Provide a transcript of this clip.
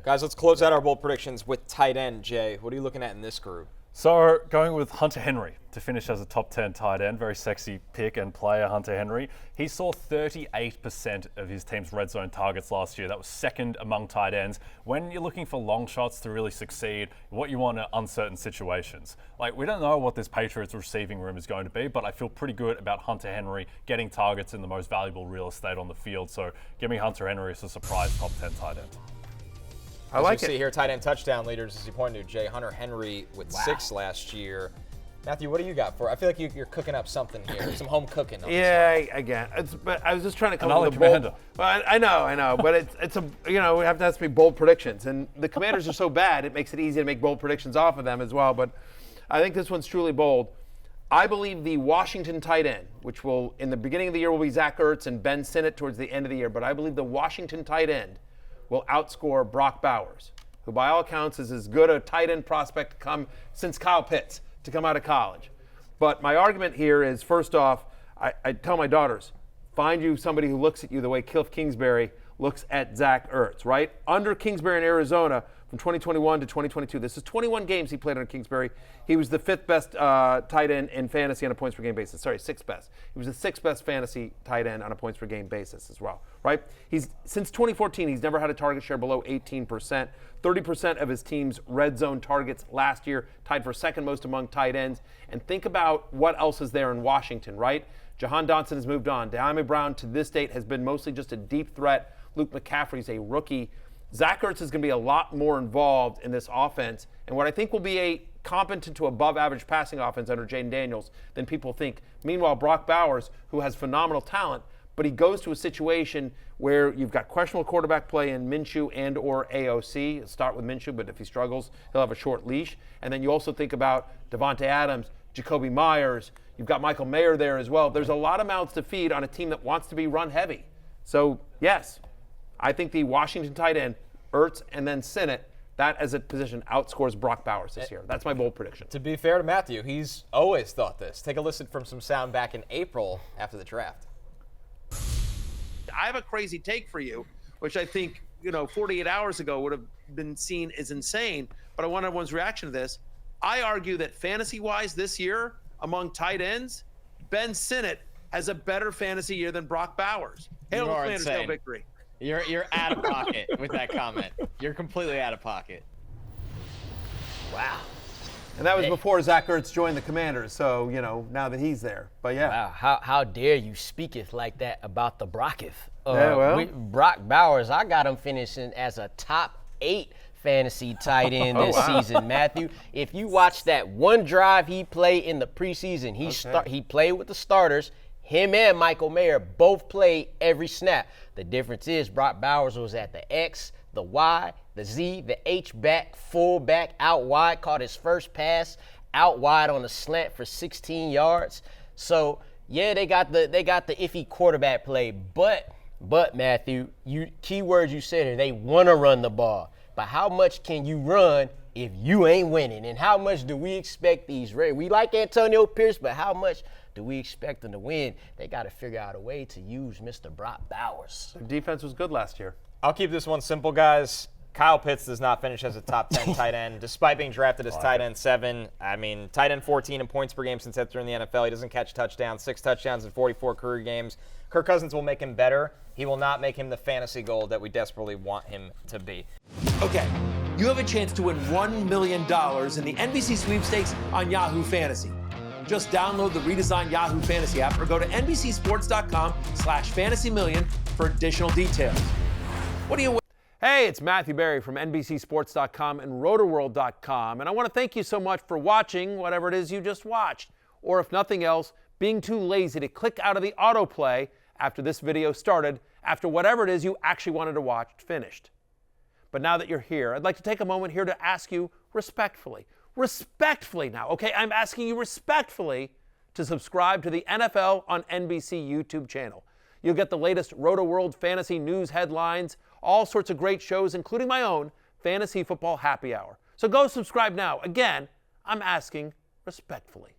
Guys, let's close out our bold predictions with tight end. Jay, what are you looking at in this group? So going with Hunter Henry to finish as a top 10 tight end. Very sexy pick and player, Hunter Henry. He saw 38% of his team's red zone targets last year. That was second among tight ends. When you're looking for long shots to really succeed, what you want are uncertain situations. Like, we don't know what this Patriots receiving room is going to be, but I feel pretty good about Hunter Henry getting targets in the most valuable real estate on the field. So give me Hunter Henry as a surprise top 10 tight end. I like it. See here, tight end touchdown leaders, as you pointed to, Jay. Hunter Henry with 6 last year. Matthew, what do you got for? I feel like you're cooking up something here, some home cooking. Yeah, again, but I was just trying to come up with a bold. Well, I know, but it's a we have to be bold predictions, and the Commanders are so bad, it makes it easy to make bold predictions off of them as well. But I think this one's truly bold. I believe the Washington tight end, which will in the beginning of the year will be Zach Ertz and Ben Sinnott towards the end of the year, but I believe the Washington tight end will outscore Brock Bowers, who by all accounts is as good a tight end prospect to come since Kyle Pitts to come out of college. But my argument here is, first off, I tell my daughters, find you somebody who looks at you the way Cliff Kingsbury looks at Zach Ertz, right? Under Kingsbury in Arizona from 2021 to 2022, this is 21 games he played under Kingsbury. He was the 5th best tight end in fantasy on a points per game basis. Sorry, 6th best. He was the 6th best fantasy tight end on a points per game basis as well, right? Since 2014, he's never had a target share below 18%. 30% of his team's red zone targets last year, tied for second most among tight ends. And think about what else is there in Washington, right? Jahan Dotson has moved on. De'Ami Brown to this date has been mostly just a deep threat. Luke McCaffrey's a rookie. Zach Ertz is going to be a lot more involved in this offense, and what I think will be a competent to above average passing offense under Jaden Daniels than people think. Meanwhile, Brock Bowers, who has phenomenal talent, but he goes to a situation where you've got questionable quarterback play in Minshew and or AOC. He'll start with Minshew, but if he struggles, he'll have a short leash. And then you also think about Devontae Adams, Jacoby Myers. You've got Michael Mayer there as well. There's a lot of mouths to feed on a team that wants to be run heavy. So, yes, I think the Washington tight end, Ertz and then Sinnott, that as a position outscores Brock Bowers this year. That's my bold prediction. To be fair to Matthew, he's always thought this. Take a listen from some sound back in April after the draft. I have a crazy take for you, which I think, 48 hours ago would have been seen as insane, but I want everyone's reaction to this. I argue that fantasy-wise this year, among tight ends, Ben Sinnott has a better fantasy year than Brock Bowers. Hail the Commanders, hail victory. You're out of pocket with that comment. You're completely out of pocket. Wow. And that was before Zach Ertz joined the Commanders, so, now that he's there. But, yeah. Wow, how dare you speaketh like that about the Brocketh. Brock Bowers, I got him finishing as a top 8 fantasy tight end this season, Matthew. If you watch that one drive he played in the preseason, he played with the starters. Him and Michael Mayer both played every snap. The difference is Brock Bowers was at the X, the Y, the Z, the H back, full back, out wide, caught his first pass out wide on a slant for 16 yards. So, yeah, they got the iffy quarterback play, but Matthew, key words you said here, they want to run the ball. But how much can you run if you ain't winning? And how much do we expect these Raiders? We like Antonio Pierce, but how much do we expect them to win? They got to figure out a way to use Mr. Brock Bowers. Their defense was good last year. I'll keep this one simple, guys. Kyle Pitts does not finish as a top 10 tight end, despite being drafted as tight end 7. I mean, tight end 14 in points per game since entering the NFL. He doesn't catch touchdowns, 6 touchdowns in 44 career games. Kirk Cousins will make him better. He will not make him the fantasy gold that we desperately want him to be. Okay, you have a chance to win $1 million in the NBC sweepstakes on Yahoo Fantasy. Just download the redesigned Yahoo Fantasy app or go to NBCSports.com/fantasymillion for additional details. What do you? Hey, it's Matthew Berry from NBCSports.com and RotoWorld.com, and I want to thank you so much for watching whatever it is you just watched, or if nothing else, being too lazy to click out of the autoplay after this video started, after whatever it is you actually wanted to watch finished. But now that you're here, I'd like to take a moment here to ask you respectfully now, okay? I'm asking you respectfully to subscribe to the NFL on NBC YouTube channel. You'll get the latest RotoWorld fantasy news headlines, all sorts of great shows, including my own Fantasy Football Happy Hour. So go subscribe now. Again, I'm asking respectfully.